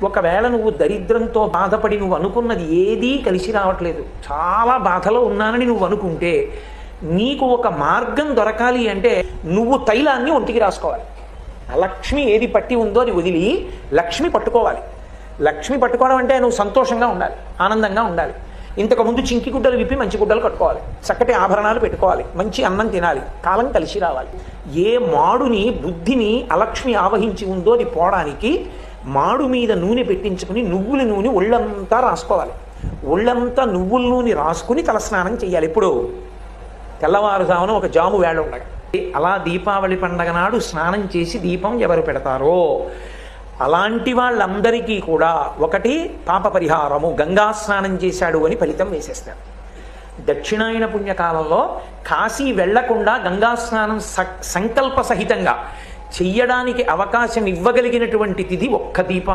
ఒకవేళ నువ్వు దరిద్రంతో బాధపడి నువ్వు అనుకున్నది ఏదీ కలిసి రావట్లేదు, చాలా బాధలో ఉన్నానని నువ్వు అనుకుంటే నీకు ఒక మార్గం దొరకాలి అంటే నువ్వు తైలాన్ని ఒంటికి రాసుకోవాలి. లక్ష్మి ఏది పట్టి ఉందో అది వదిలి లక్ష్మి పట్టుకోవాలి. లక్ష్మి పట్టుకోవడం అంటే నువ్వు సంతోషంగా ఉండాలి, ఆనందంగా ఉండాలి. ఇంతకుముందు చింకి గుడ్డలు విప్పి మంచి గుడ్డలు కట్టుకోవాలి, చక్కటి ఆభరణాలు పెట్టుకోవాలి, మంచి అన్నం తినాలి, కాలం కలిసి రావాలి. ఏ మాడుని బుద్ధిని అలక్ష్మి ఆవహించి ఉందో అది పోవడానికి మాడు మీద నూనె పెట్టించుకుని నువ్వుల నూనె ఒళ్ళంతా రాసుకోవాలి. ఒళ్ళంతా నువ్వుల నూనె రాసుకుని తలస్నానం చేయాలి. ఇప్పుడు తెల్లవారుజామున ఒక జాము వేళ ఉండగా అలా దీపావళి పండగ నాడు స్నానం చేసి దీపం ఎవరు పెడతారో అలాంటి వాళ్ళందరికీ కూడా ఒకటి పాప పరిహారము, గంగా స్నానం చేశాడు అని ఫలితం వేసేస్తారు. దక్షిణాయన పుణ్యకాలంలో కాశీ వెళ్లకుండా గంగా స్నానం సంకల్ప సహితంగా చెయ్యడానికి అవకాశం ఇవ్వగలిగినటువంటి తిథి ఒక్క దీపం.